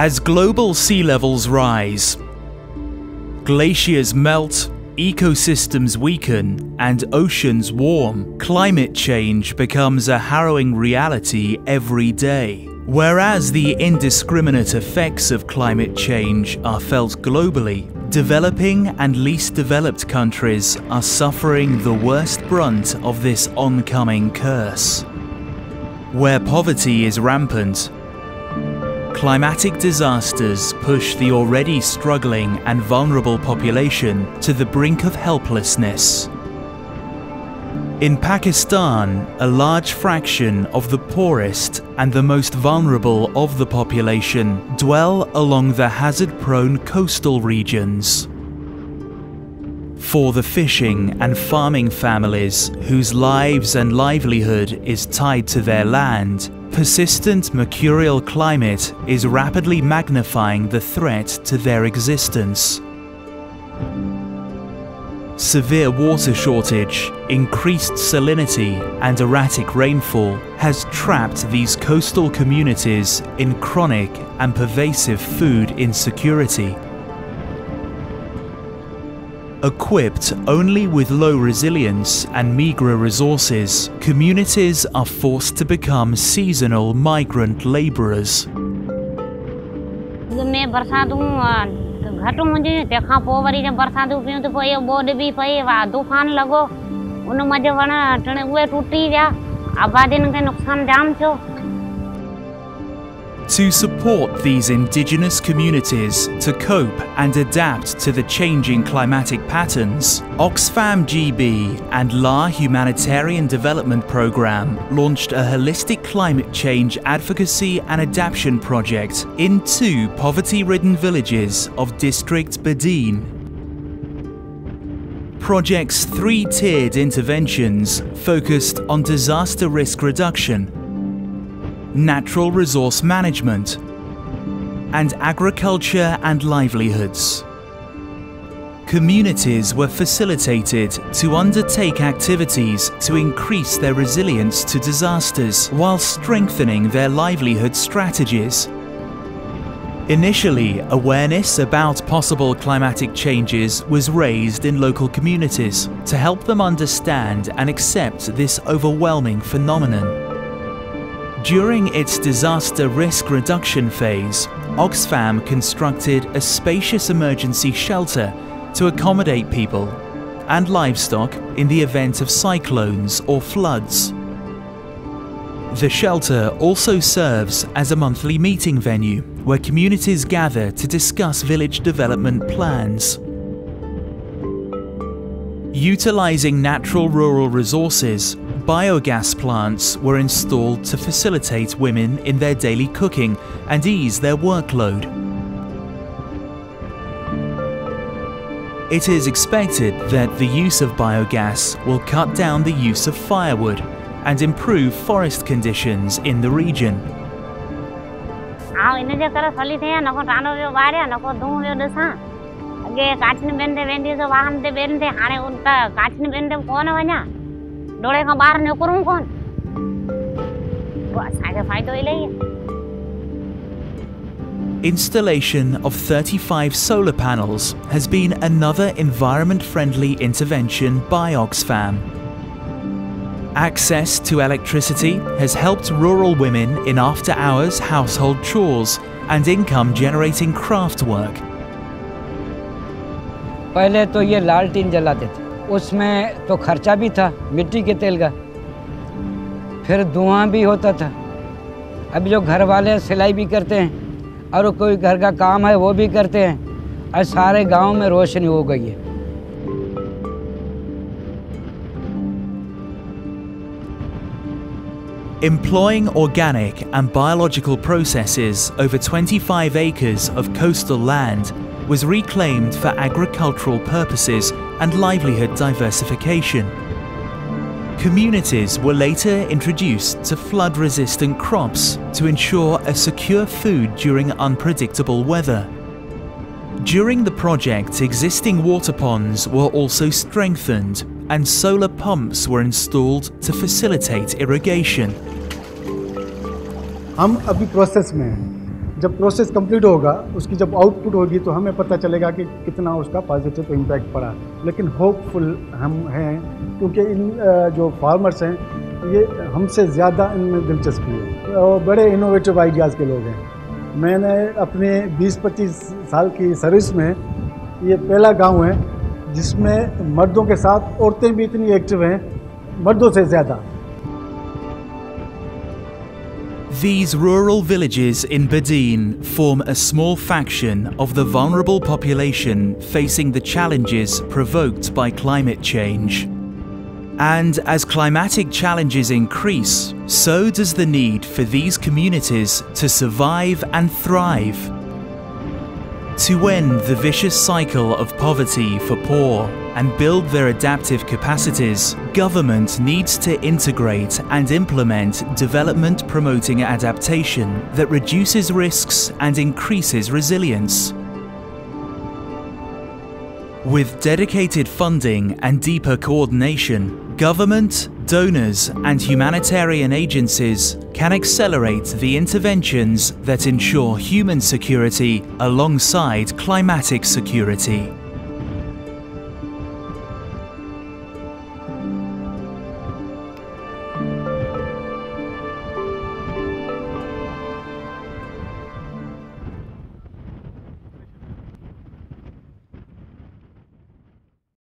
As global sea levels rise, glaciers melt, ecosystems weaken, and oceans warm, climate change becomes a harrowing reality every day. Whereas the indiscriminate effects of climate change are felt globally, developing and least developed countries are suffering the worst brunt of this oncoming curse. Where poverty is rampant, climatic disasters push the already struggling and vulnerable population to the brink of helplessness. In Pakistan, a large fraction of the poorest and the most vulnerable of the population dwell along the hazard-prone coastal regions. For the fishing and farming families whose lives and livelihood is tied to their land, persistent mercurial climate is rapidly magnifying the threat to their existence. Severe water shortage, increased salinity, and erratic rainfall has trapped these coastal communities in chronic and pervasive food insecurity. Equipped only with low resilience and meager resources, communities are forced to become seasonal migrant laborers. घटो मुझे देखा पो worry जब बरसात पियो तो ये board भी पई वा तूफान लगो उन मजे वण टणे उए टूटी विया आबादीन के नुकसान जाम थियो. To support these indigenous communities to cope and adapt to the changing climatic patterns, Oxfam GB and La Humanitarian Development Programme launched a holistic climate change advocacy and adaptation project in 2 poverty-ridden villages of District Badin. Project's 3-tiered interventions focused on disaster risk reduction, natural resource management, and agriculture and livelihoods. Communities were facilitated to undertake activities to increase their resilience to disasters while strengthening their livelihood strategies. Initially, awareness about possible climatic changes was raised in local communities to help them understand and accept this overwhelming phenomenon. During its disaster risk reduction phase, Oxfam constructed a spacious emergency shelter to accommodate people and livestock in the event of cyclones or floods. The shelter also serves as a monthly meeting venue where communities gather to discuss village development plans. Utilizing natural rural resources, biogas plants were installed to facilitate women in their daily cooking and ease their workload. It is expected that the use of biogas will cut down the use of firewood and improve forest conditions in the region. Installation of 35 solar panels has been another environment-friendly intervention by Oxfam. Access to electricity has helped rural women in after-hours household chores and income-generating craft work. पहले तो ये लालटेन जलाते थे, उसमें तो खर्चा भी था मिट्टी के तेल का, फिर धुआं भी होता था। अभी जो घर वाले सिलाई भी करते हैं और कोई घर का काम है वो भी करते हैं और सारे गांव में रोशनी हो गई है। Employing organic and biological processes over 25 acres of coastal land was reclaimed for agricultural purposes and livelihood diversification. Communities were later introduced to flood-resistant crops to ensure a secure food during unpredictable weather. During the project, existing water ponds were also strengthened and solar pumps were installed to facilitate irrigation. हम अभी process में हैं, जब process complete होगा, उसकी जब output होगी तो हमें पता चलेगा कि कितना उसका पॉजिटिव इम्पैक्ट पड़ा। लेकिन होपफुल हम हैं क्योंकि इन जो फार्मर्स हैं ये हमसे ज़्यादा इनमें दिलचस्पी है और बड़े इनोवेटिव आइडियाज़ के लोग हैं। मैंने अपने 20-25 साल की सर्विस में ये पहला गांव है जिसमें मर्दों के साथ औरतें भी इतनी एक्टिव हैं, मर्दों से ज़्यादा। These rural villages in Badin form a small faction of the vulnerable population facing the challenges provoked by climate change. And as climatic challenges increase, so does the need for these communities to survive and thrive. To end the vicious cycle of poverty for poor and build their adaptive capacities, government needs to integrate and implement development-promoting adaptation that reduces risks and increases resilience. With dedicated funding and deeper coordination, government, donors and humanitarian agencies can accelerate the interventions that ensure human security alongside climatic security.